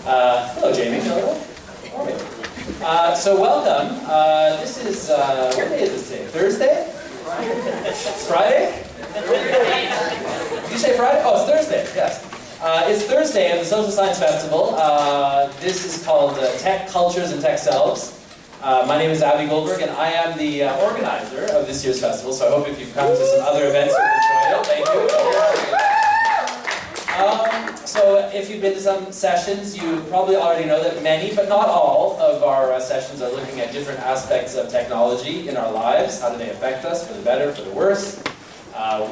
Hello, Jamie. Hello. So welcome. This is, what day is this today? Thursday? It's Friday? Did you say Friday? Oh, it's Thursday, yes. It's Thursday at the Social Science Festival. This is called Tech Cultures and Tech Selves. My name is Abby Goldberg, and I am the organizer of this year's festival, so I hope if you've come to some other events, you'll enjoy it. Thank you. So if you've been to some sessions, you probably already know that many, but not all, of our sessions are looking at different aspects of technology in our lives. How do they affect us, for the better, for the worse?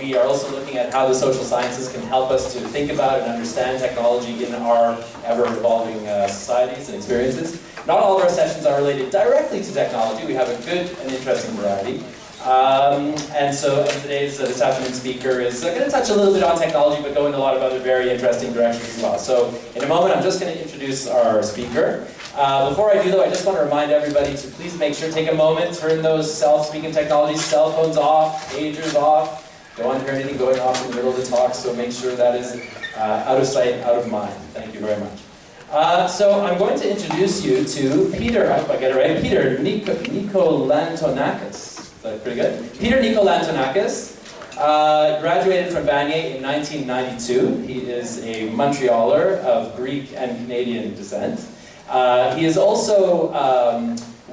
We are also looking at how the social sciences can help us to think about and understand technology in our ever-evolving societies and experiences. Not all of our sessions are related directly to technology. We have a good and interesting variety. And so this afternoon's speaker is going to touch a little bit on technology, but go in a lot of other very interesting directions as well. So in a moment, I'm just going to introduce our speaker. Before I do, though, I just want to remind everybody to please make sure, take a moment, turn those self-speaking technologies, cell phones off, pagers off. Don't want to hear anything going off in the middle of the talk, so make sure that is out of sight, out of mind. Thank you very much. So I'm going to introduce you to Peter, I hope I get it right, Peter Nikolantonakis. Is that pretty good? Peter Nikolantonakis graduated from Vanier in 1992. He is a Montrealer of Greek and Canadian descent. He is also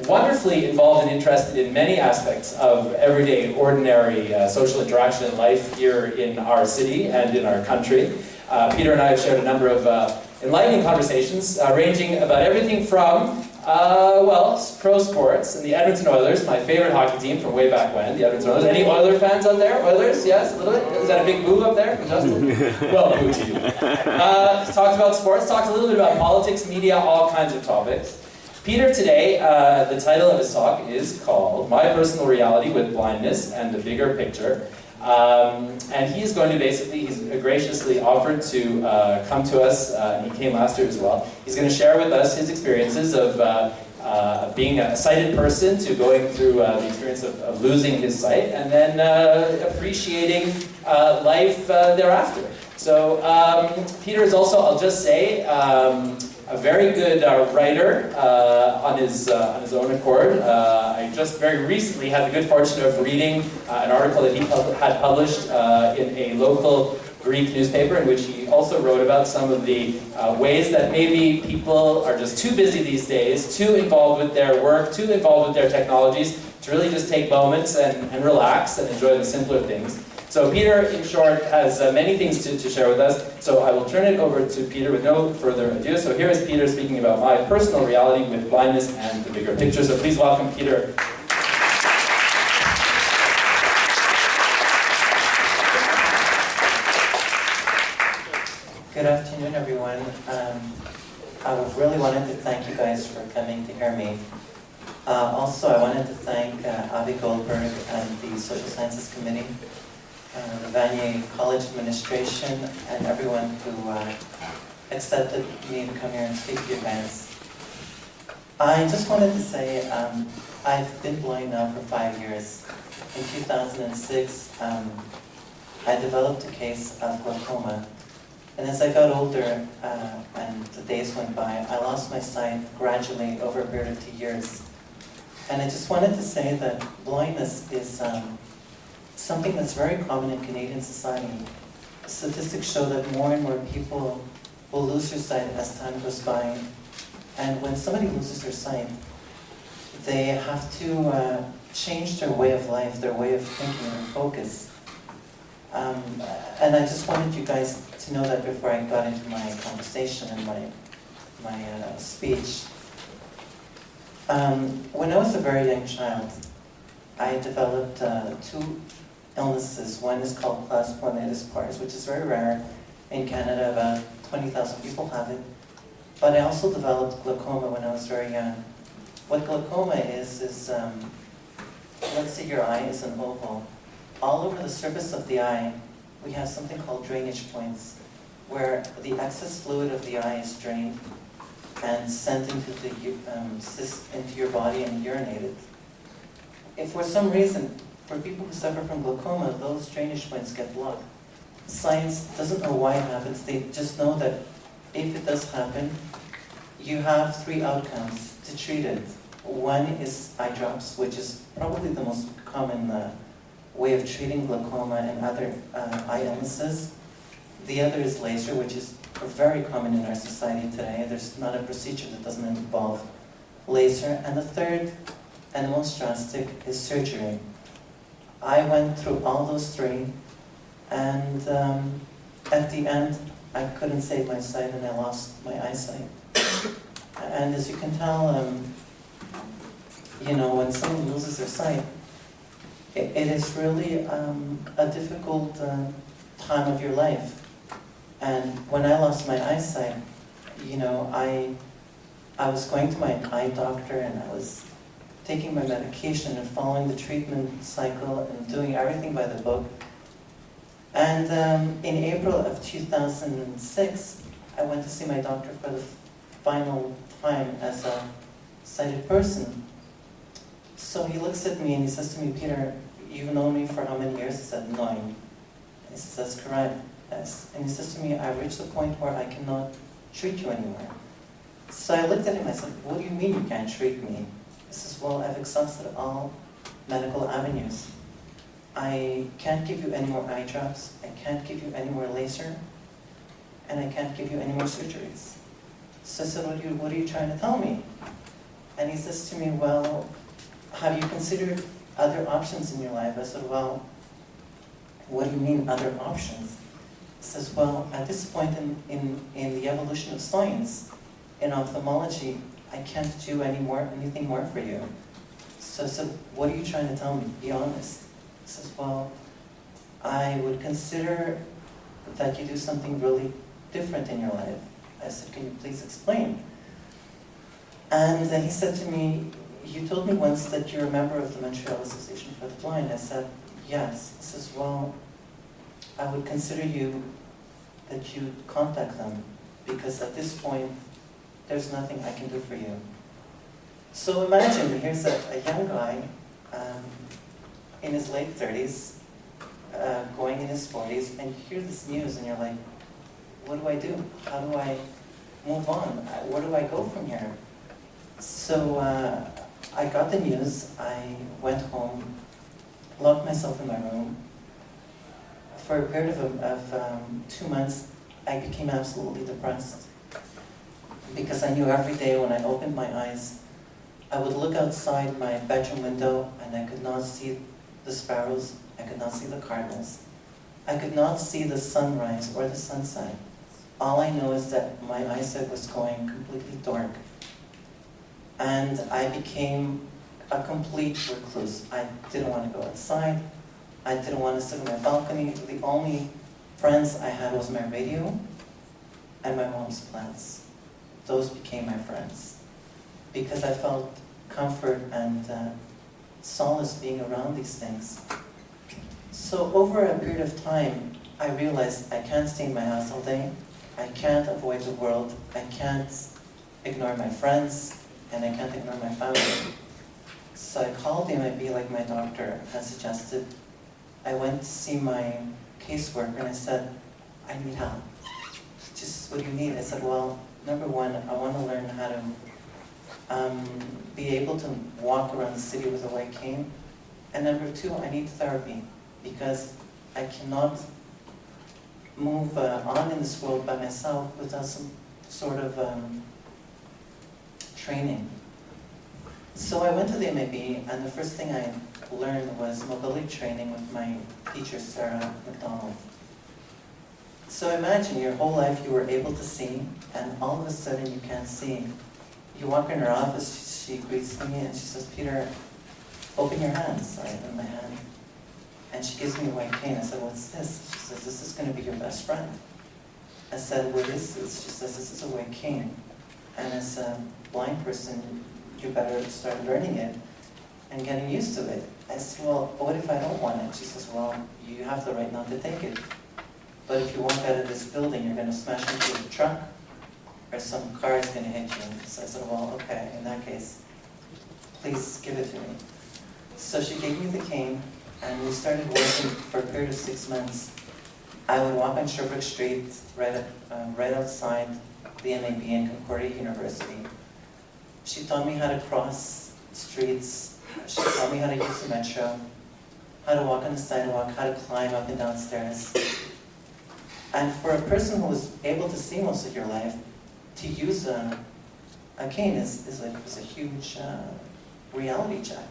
wonderfully involved and interested in many aspects of everyday, ordinary social interaction in life here in our city and in our country. Peter and I have shared a number of enlightening conversations, ranging about everything from, pro sports and the Edmonton Oilers, my favorite hockey team from way back when, the Edmonton Oilers. Any Oiler fans out there? Oilers? Yes, a little bit? Is that a big boo up there from Justin? Well, boo to you. Talked about sports, talked a little bit about politics, media, all kinds of topics. Peter today, the title of his talk is called My Personal Reality with Blindness and the Bigger Picture. And he's going to he's graciously offered to come to us, and he came last year as well. He's going to share with us his experiences of being a sighted person to going through the experience of losing his sight, and then appreciating life thereafter. So Peter is also, I'll just say, a very good writer on his own accord. I just very recently had the good fortune of reading an article that he had published in a local Greek newspaper, in which he also wrote about some of the ways that maybe people are just too busy these days, too involved with their work, too involved with their technologies, to really just take moments and relax and enjoy the simpler things. So Peter, in short, has many things to share with us, so I will turn it over to Peter with no further ado. So here is Peter speaking about my personal reality with blindness and the bigger picture. So please welcome Peter. Good afternoon, everyone. I really wanted to thank you guys for coming to hear me. Also, I wanted to thank Abby Goldberg and the Social Sciences Committee, the Vanier College administration, and everyone who accepted me to come here and speak to you guys. I just wanted to say I've been blind now for 5 years. In 2006, I developed a case of glaucoma. And as I got older and the days went by, I lost my sight gradually over a period of 2 years. And I just wanted to say that blindness is something that's very common in Canadian society. Statistics show that more and more people will lose their sight as time goes by. And when somebody loses their sight, they have to change their way of life, their way of thinking, their focus. And I just wanted you guys to know that before I got into my conversation and my speech. When I was a very young child, I developed 2 illnesses. One is called plasmonitis pars, which is very rare in Canada. About 20,000 people have it. But I also developed glaucoma when I was very young. What glaucoma is let's say your eye is an oval. All over the surface of the eye, we have something called drainage points, where the excess fluid of the eye is drained and sent into your body and urinated. If for some reason, for people who suffer from glaucoma, those drainage points get blocked. Science doesn't know why it happens. They just know that if it does happen, you have three outcomes to treat it. One is eye drops, which is probably the most common way of treating glaucoma and other eye illnesses. The other is laser, which is very common in our society today. There's not a procedure that doesn't involve laser. And the third, and the most drastic, is surgery. I went through all those three, and at the end, I couldn't save my sight and I lost my eyesight. And as you can tell, you know, when someone loses their sight, it is really a difficult time of your life. And when I lost my eyesight, you know, I was going to my eye doctor and I was taking my medication and following the treatment cycle and doing everything by the book. And in April of 2006, I went to see my doctor for the final time as a sighted person. So he looks at me and he says to me, "Peter, you've known me for how many years?" I said, 9. And he says, "That's correct." Yes. And he says to me, "I've reached the point where I cannot treat you anymore." So I looked at him and I said, "What do you mean you can't treat me?" He says, "Well, I've exhausted all medical avenues. I can't give you any more eye drops, I can't give you any more laser, and I can't give you any more surgeries." So I said, what are you trying to tell me? And he says to me, "Well, have you considered other options in your life?" I said, "Well, what do you mean other options?" He says, "Well, at this point in the evolution of science, in ophthalmology, I can't do anything more for you." So I said, "What are you trying to tell me? Be honest." He says, "Well, I would consider that you do something really different in your life." I said, "Can you please explain?" And then he said to me, "You told me once that you're a member of the Montreal Association for the Blind." I said, "Yes." He says, "Well, I would consider that you contact them, because at this point, there's nothing I can do for you." So imagine, here's a young guy in his late 30s, going in his 40s, and you hear this news and you're like, what do I do? How do I move on? Where do I go from here? So I got the news, I went home, locked myself in my room. For a period of 2 months, I became absolutely depressed. Because I knew every day when I opened my eyes, I would look outside my bedroom window and I could not see the sparrows, I could not see the cardinals. I could not see the sunrise or the sunset. All I know is that my eyesight was going completely dark. And I became a complete recluse. I didn't want to go outside. I didn't want to sit on my balcony. The only friends I had was my radio and my mom's plants. Those became my friends. Because I felt comfort and solace being around these things. So over a period of time, I realized I can't stay in my house all day. I can't avoid the world. I can't ignore my friends. And I can't ignore my family. So I called the MIB like my doctor had suggested. I went to see my caseworker and I said, "I need help." She says, "What do you need?" I said, "Well, number one, I want to learn how to be able to walk around the city with a white cane. And number two, I need therapy because I cannot move on in this world by myself without some sort of training." So I went to the MIB, and the first thing I learned was mobility training with my teacher, Sarah McDonald. So imagine your whole life you were able to see, and all of a sudden you can't see. You walk in her office, she greets me, and she says, "Peter, open your hands." I open my hand, and she gives me a white cane. I said, "What's this?" She says, "This is going to be your best friend." I said, "What is this?" She says, "This is a white cane. And as a blind person, you better start learning it and getting used to it." I said, "Well, what if I don't want it?" She says, "Well, you have the right not to take it. But if you walk out of this building, you're going to smash into a truck or some car is going to hit you." So I said, "Well, okay, in that case, please give it to me." So she gave me the cane, and we started working for a period of 6 months. I would walk on Sherbrooke Street, right outside the MAB in Concordia University. She taught me how to cross streets. She taught me how to use the metro, how to walk on the sidewalk, how to climb up and down stairs. And for a person who was able to see most of your life, to use a cane is a huge reality check.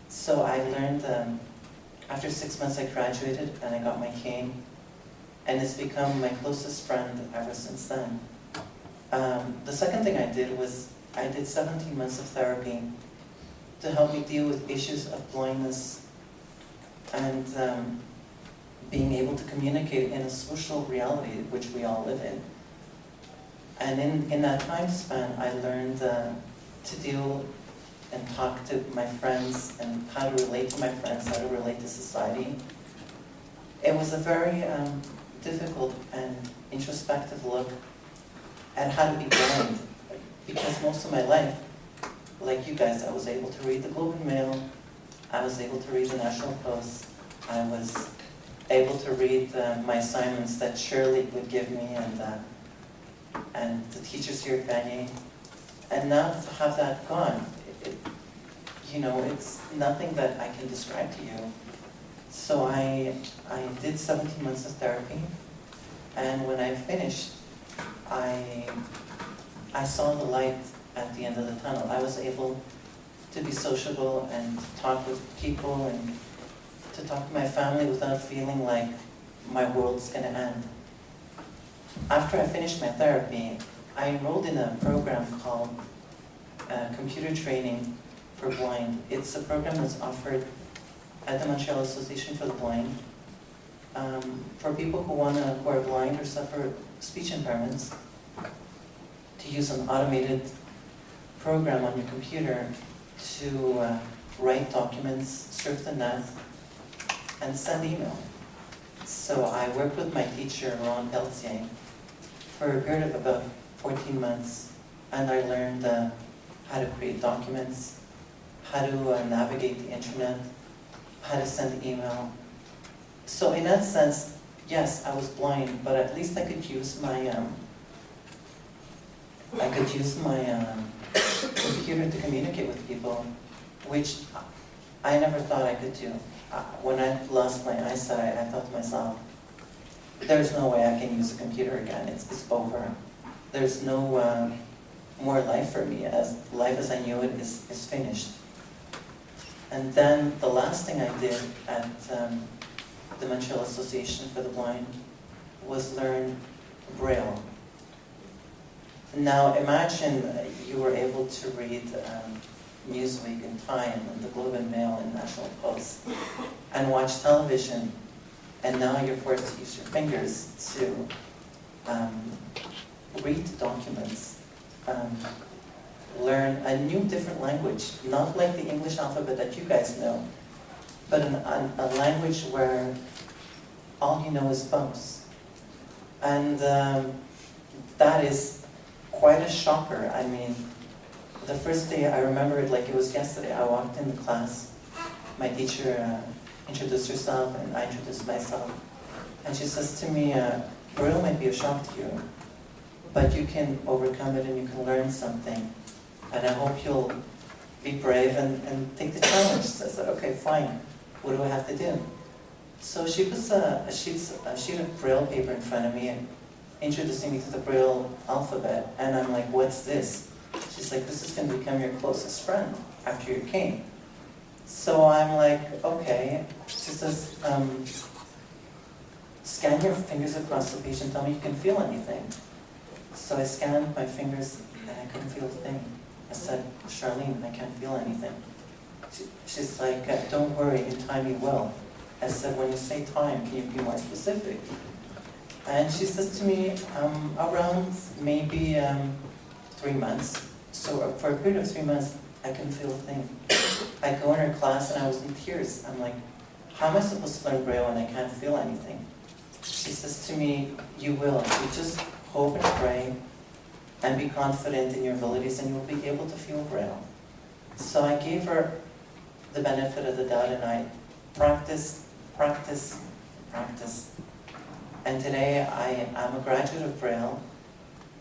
So I learned, after 6 months I graduated and I got my cane, and it's become my closest friend ever since then. The second thing I did was, I did 17 months of therapy to help me deal with issues of blindness and being able to communicate in a social reality which we all live in. And in that time span, I learned to deal and talk to my friends and how to relate to my friends, how to relate to society. It was a very difficult and introspective look at how to be blind, because most of my life, like you guys, I was able to read the Globe and Mail, I was able to read the National Post, I was able to read my assignments that Shirley would give me and the teachers here at Vanier. And now to have that gone, it's nothing that I can describe to you. So I did 17 months of therapy, and when I finished, I saw the light at the end of the tunnel. I was able to be sociable and to talk with people and to talk to my family without feeling like my world's going to end. After I finished my therapy, I enrolled in a program called Computer Training for Blind. It's a program that's offered at the Montreal Association for the Blind for people who are blind or suffer speech impairments, to use an automated program on your computer to write documents, surf the net, and send email. So I worked with my teacher, Ron Peltier, for a period of about 14 months, and I learned how to create documents, how to navigate the internet, how to send email. So in that sense, yes, I was blind, but at least I could use my computer to communicate with people, which I never thought I could do. When I lost my eyesight, I thought to myself, there's no way I can use a computer again. It's over. There's no more life for me. Life as I knew it is finished. And then the last thing I did at the Montreal Association for the Blind was learn Braille. Now imagine you were able to read Newsweek and Time and the Globe and Mail and National Post and watch television, and now you're forced to use your fingers to read documents, learn a new different language, not like the English alphabet that you guys know, but a language where all you know is bumps. And that is quite a shocker. I mean, the first day, I remember it like it was yesterday. I walked in the class, my teacher introduced herself and I introduced myself. And she says to me, Braille might be a shock to you, but you can overcome it and you can learn something. And I hope you'll be brave and take the challenge. So I said, okay, fine. What do I have to do? So she puts a sheet of Braille paper in front of me and introducing me to the Braille alphabet. And I'm like, what's this? She's like, this is going to become your closest friend after your cane. So I'm like, okay. She says, scan your fingers across the page and tell me you can feel anything. So I scanned my fingers and I couldn't feel a thing. I said, Charlene, I can't feel anything. She's like, don't worry, in time you will. I said, when you say time, can you be more specific? And she says to me, around maybe 3 months. So for a period of 3 months, I couldn't feel a thing. I go in her class and I was in tears. I'm like, how am I supposed to learn Braille when I can't feel anything? She says to me, you will. You just hope and pray and be confident in your abilities and you'll be able to feel Braille. So I gave her the benefit of the doubt and I practiced. And today I am a graduate of Braille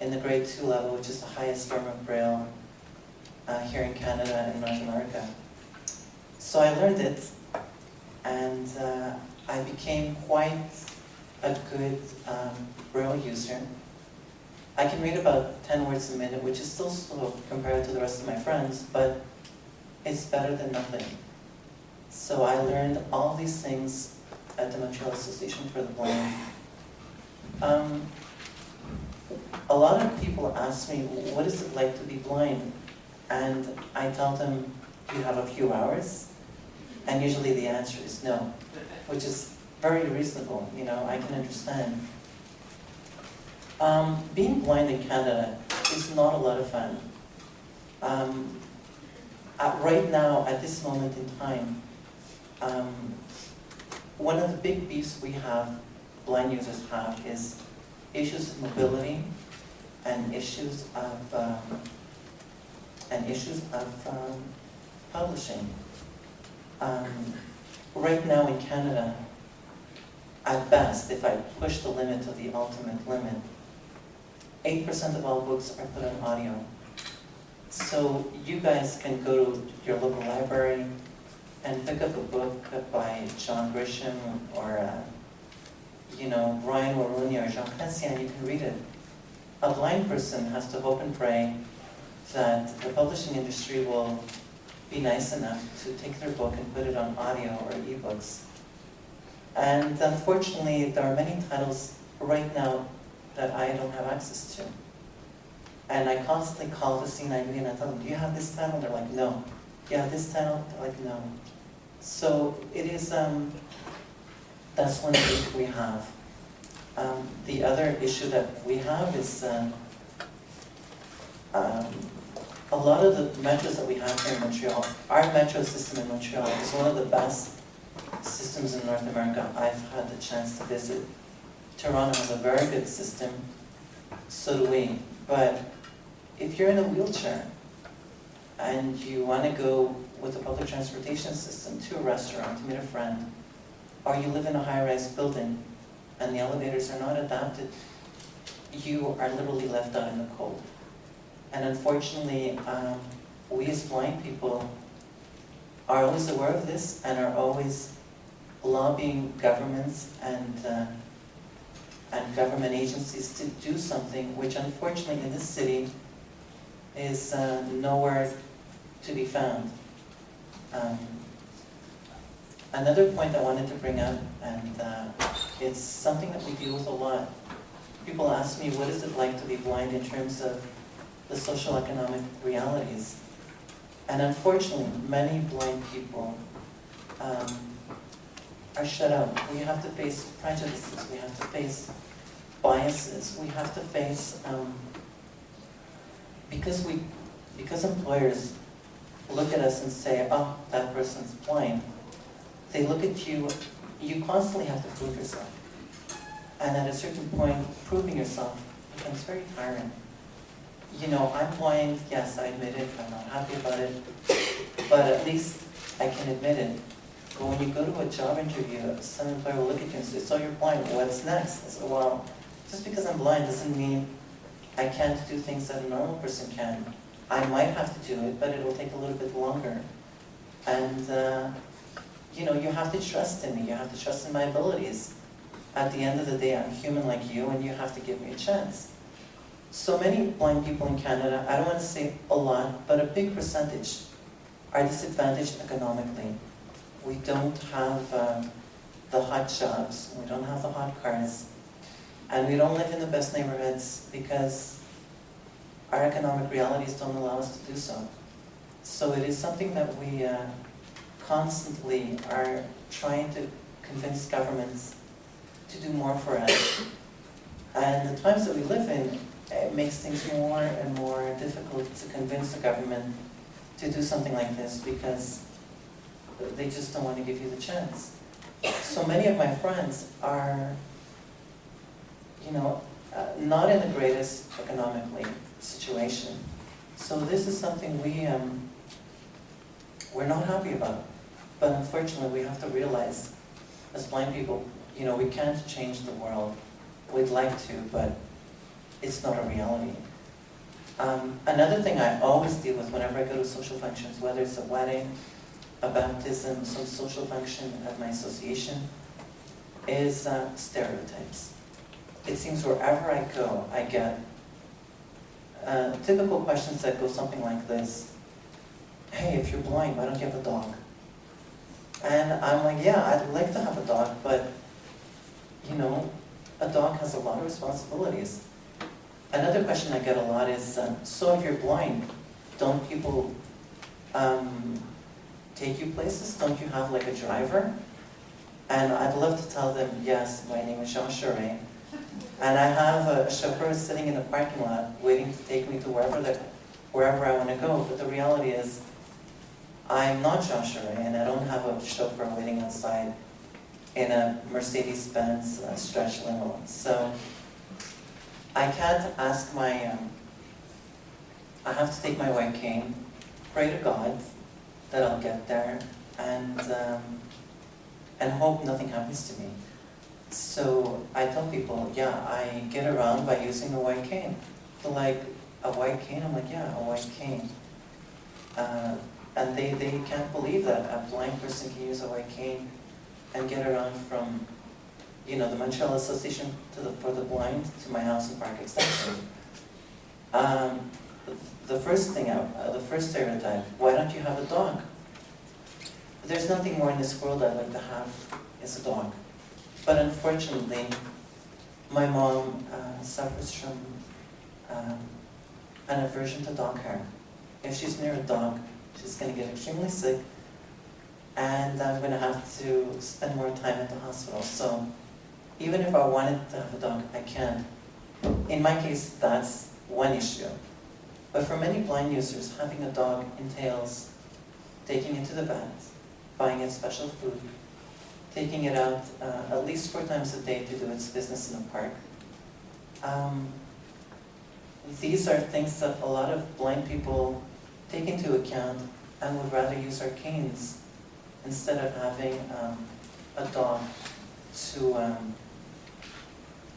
in the grade 2 level, which is the highest form of Braille here in Canada and North America. So I learned it, and I became quite a good Braille user. I can read about 10 words a minute, which is still slow compared to the rest of my friends, but it's better than nothing. So I learned all these things at the Montreal Association for the Blind. A lot of people ask me, what is it like to be blind? And I tell them, you have a few hours? And usually the answer is no, which is very reasonable, you know, I can understand. Being blind in Canada is not a lot of fun. Right now, at this moment in time, one of the big beefs we have, blind users have, is issues of mobility and issues of publishing. Right now in Canada, at best, if I push the limit to the ultimate limit, 8% of all books are put on audio. So you guys can go to your local library and pick up a book by John Grisham or Brian Mulroney or Jean Chrétien, and you can read it. A blind person has to hope and pray that the publishing industry will be nice enough to take their book and put it on audio or ebooks. And unfortunately, there are many titles right now that I don't have access to. And I constantly call the CNIB and I tell them, do you have this title? They're like, no. Do you have this title? They're like, no. So it is, that's one issue we have. The other issue that we have is a lot of the metros that we have here in Montreal, our metro system in Montreal is one of the best systems in North America I've had the chance to visit. Toronto has a very good system, so do we. But if you're in a wheelchair and you want to go with a public transportation system to a restaurant to meet a friend, or you live in a high-rise building and the elevators are not adapted, you are literally left out in the cold. And unfortunately, we as blind people are always aware of this and are always lobbying governments and government agencies to do something, which unfortunately in this city is nowhere to be found. Another point I wanted to bring up, and it's something that we deal with a lot. People ask me, what is it like to be blind in terms of the social economic realities? And unfortunately, many blind people are shut out. We have to face prejudices, we have to face biases, we have to face, because employers look at us and say, oh, that person's blind, they look at you, you constantly have to prove yourself. And at a certain point, proving yourself becomes very tiring. You know, I'm blind, yes, I admit it, I'm not happy about it, but at least I can admit it. But when you go to a job interview, some employer will look at you and say, so you're blind, what's next? I said, well, just because I'm blind doesn't mean I can't do things that a normal person can. I might have to do it, but it will take a little bit longer. And, you know, you have to trust in me, you have to trust in my abilities. At the end of the day, I'm human like you, and you have to give me a chance. So many blind people in Canada, I don't want to say a lot, but a big percentage are disadvantaged economically. We don't have the hot jobs, we don't have the hot cars, and we don't live in the best neighborhoods because our economic realities don't allow us to do so. So it is something that we constantly are trying to convince governments to do more for us. And the times that we live in, it makes things more and more difficult to convince the government to do something like this because they just don't want to give you the chance. So many of my friends are, you know, not in the greatest economically situation. So this is something we're not happy about. But unfortunately, we have to realize, as blind people, you know, we can't change the world. We'd like to, but it's not a reality. Another thing I always deal with whenever I go to social functions, whether it's a wedding, a baptism, some social function at my association, is stereotypes. It seems wherever I go, I get typical questions that go something like this. Hey, if you're blind, why don't you have a dog? And I'm like, yeah, I'd like to have a dog, but, you know, a dog has a lot of responsibilities. Another question I get a lot is, so if you're blind, don't people take you places? Don't you have like a driver? And I'd love to tell them, yes, my name is Jean Charest, and I have a chauffeur sitting in the parking lot waiting to take me to wherever I want to go. But the reality is, I'm not Jean Charest, and I don't have a chauffeur waiting outside in a Mercedes-Benz stretch limo. So I can't ask I have to take my white cane, pray to God that I'll get there, and hope nothing happens to me. So I tell people, yeah, I get around by using a white cane. They're like, a white cane? I'm like, yeah, a white cane. And they can't believe that a blind person can use a white cane and get around from, you know, the Montreal Association for the Blind to my house in Park Extension. The first stereotype, why don't you have a dog? There's nothing more in this world I'd like to have is a dog. But unfortunately, my mom suffers from an aversion to dog hair. If she's near a dog, she's going to get extremely sick, and I'm going to have to spend more time at the hospital. So even if I wanted to have a dog, I can't. In my case, that's one issue. But for many blind users, having a dog entails taking it to the vet, buying it special food, taking it out at least 4 times a day to do its business in the park. These are things that a lot of blind people take into account and would rather use our canes instead of having a dog to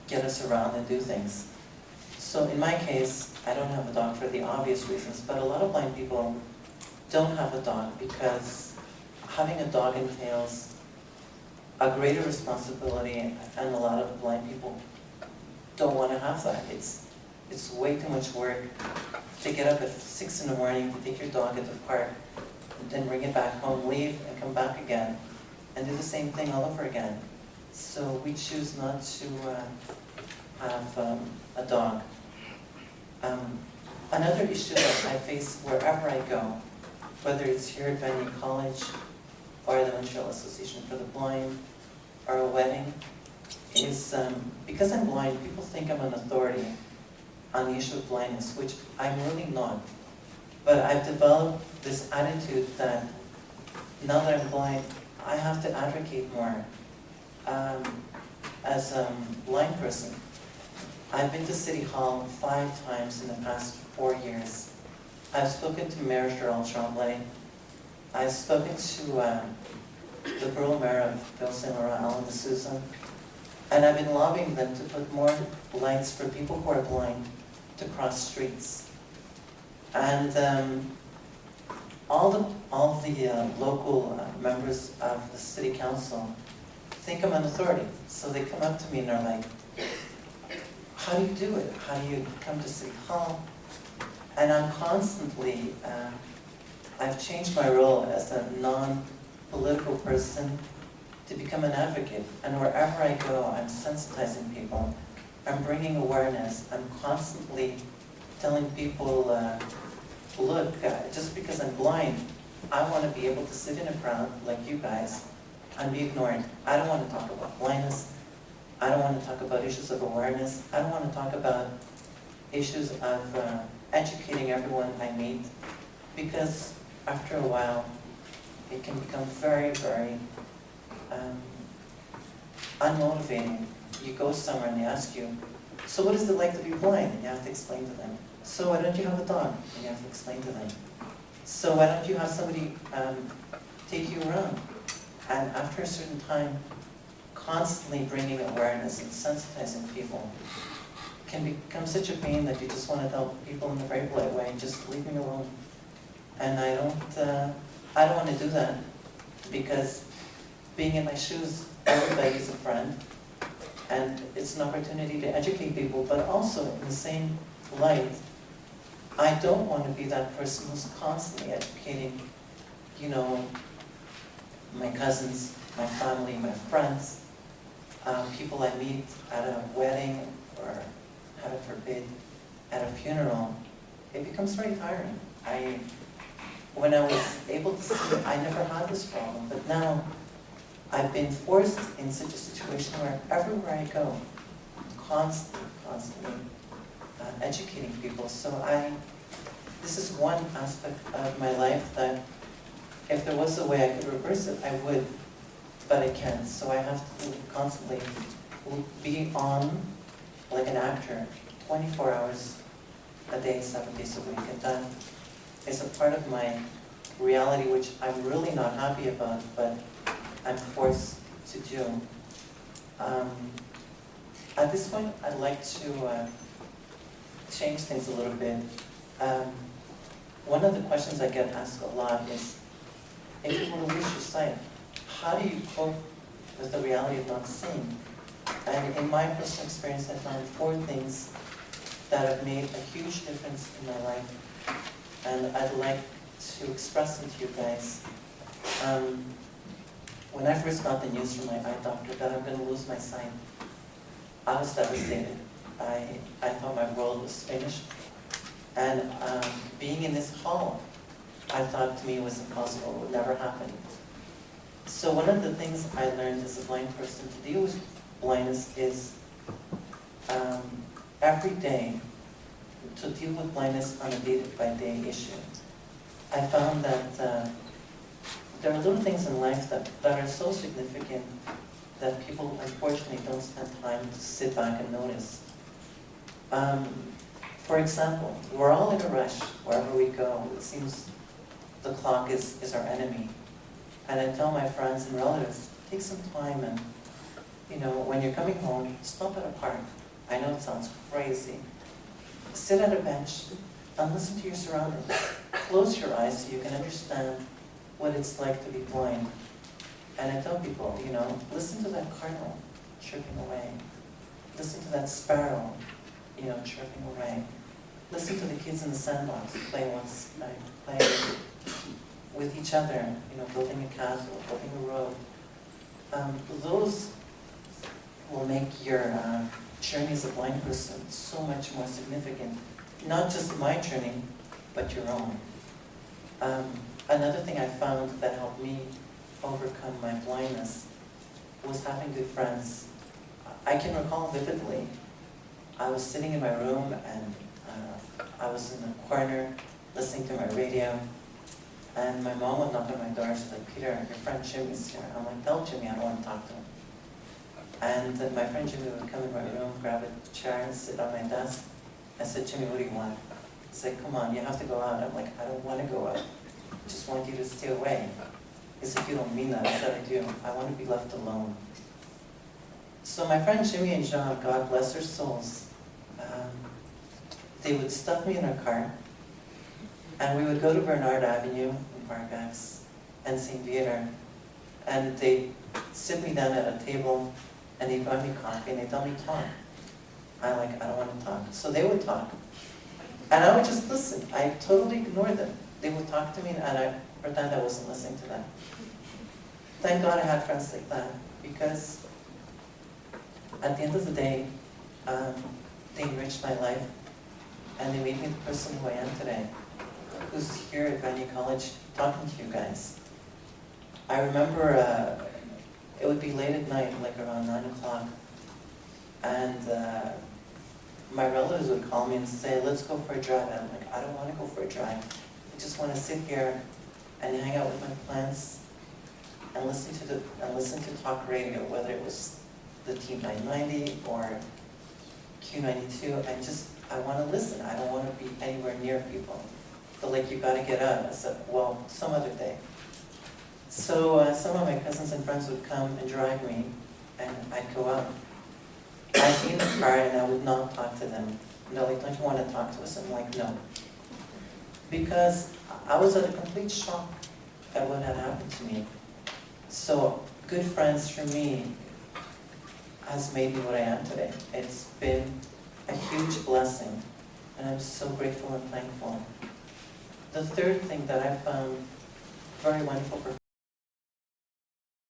get us around and do things. So in my case, I don't have a dog for the obvious reasons, but a lot of blind people don't have a dog because having a dog entails a greater responsibility, and a lot of blind people don't want to have that. It's way too much work to get up at 6 in the morning to take your dog at the park, and then bring it back home, leave, and come back again, and do the same thing all over again. So we choose not to have a dog. Another issue that I face wherever I go, whether it's here at Vanier College, or the Montreal Association for the Blind, or a wedding, is because I'm blind, people think I'm an authority on the issue of blindness, which I'm really not. But I've developed this attitude that now that I'm blind, I have to advocate more. As a blind person, I've been to City Hall 5 times in the past 4 years. I've spoken to Mayor Gerald Tremblay. I've spoken to the Borough Mayor of Ville Saint Laurent, Alan D'Souza, and I've been lobbying them to put more lights for people who are blind to cross streets. And all the local members of the City Council think I'm an authority, so they come up to me and they're like, how do you do it? How do you come to City Hall? And I'm constantly, I've changed my role as a non-political person to become an advocate. And wherever I go, I'm sensitizing people. I'm bringing awareness. I'm constantly telling people, look, just because I'm blind, I want to be able to sit in a crowd like you guys and be ignored. I don't want to talk about blindness. I don't want to talk about issues of awareness. I don't want to talk about issues of educating everyone I meet, because after a while, it can become very, very unmotivating. You go somewhere and they ask you, so what is it like to be blind? And you have to explain to them. So why don't you have a dog? And you have to explain to them. So why don't you have somebody take you around? And after a certain time, constantly bringing awareness and sensitizing people can become such a pain that you just want to tell people in a very polite way, just leave me alone. And I don't want to do that, because being in my shoes, everybody's a friend, and it's an opportunity to educate people, but also in the same light, I don't want to be that person who's constantly educating, you know, my cousins, my family, my friends, people I meet at a wedding, or heaven forbid, at a funeral. It becomes very tiring. When I was able to see, I never had this problem, but now I've been forced in such a situation where everywhere I go, I'm constantly educating people. So this is one aspect of my life that if there was a way I could reverse it, I would, but I can't. So I have to constantly be on, like an actor, 24 hours a day, 7 days a week. And that is a part of my reality which I'm really not happy about, but I'm forced to do. At this point, I'd like to change things a little bit. One of the questions I get asked a lot is, if you want to lose your sight, how do you cope with the reality of not seeing? And in my personal experience, I found 4 things that have made a huge difference in my life. And I'd like to express them to you guys. When I first got the news from my eye doctor that I'm going to lose my sight, I was devastated. I thought my world was finished. And being in this hall, I thought to me it was impossible, it would never happen. So one of the things I learned as a blind person to deal with blindness is every day to deal with blindness on a day-by-day issue. I found that there are little things in life that are so significant that people unfortunately don't spend time to sit back and notice. For example, we're all in a rush wherever we go. It seems the clock is our enemy. And I tell my friends and relatives, take some time and, you know, when you're coming home, stop at a park. I know it sounds crazy. Sit at a bench and listen to your surroundings. Close your eyes so you can understand what it's like to be blind. And I tell people, you know, listen to that cardinal chirping away. Listen to that sparrow, you know, chirping away. Listen to the kids in the sandbox playing with each other, you know, building a castle, building a road. Those will make your journey as a blind person so much more significant. Not just my journey, but your own. Another thing I found that helped me overcome my blindness was having good friends. I can recall vividly, I was sitting in my room and I was in a corner listening to my radio, and my mom would knock on my door. She's like, "Peter, your friend Jimmy's here." I'm like, "Tell Jimmy I don't want to talk to him." And my friend Jimmy would come in my room, grab a chair and sit on my desk. I said, "Jimmy, what do you want?" He said, "Come on, you have to go out." I'm like, "I don't want to go out. I just want you to stay away." He said, "You don't mean that." I said, "I do. I want to be left alone." So my friend Jimmy and John, God bless their souls, they would stuff me in a car, and we would go to Bernard Avenue in Park-X and St. Viator, and they'd sit me down at a table, and they'd buy me coffee, and they'd tell me, "Talk." I'm like, "I don't want to talk." So they would talk, and I would just listen. I totally ignored them. They would talk to me, and I pretend I wasn't listening to them. Thank God I had friends like that, because at the end of the day, they enriched my life, and they made me the person who I am today, who's here at Vanier College talking to you guys. I remember it would be late at night, like around 9 o'clock, and my relatives would call me and say, "Let's go for a drive." And I'm like, "I don't want to go for a drive. I just want to sit here and hang out with my plants and listen to talk radio, whether it was the T990 or Q92, and I want to listen. I don't want to be anywhere near people." They're like, "You got to get out." I said, "Well, some other day." So some of my cousins and friends would come and drive me, and I'd go out. I'd be in the car and I would not talk to them. And they're like, don't you want to talk to us? I'm like, no. Because I was at a complete shock at what had happened to me. So, good friends for me has made me what I am today. It's been a huge blessing, and I'm so grateful and thankful. The third thing that I found very wonderful for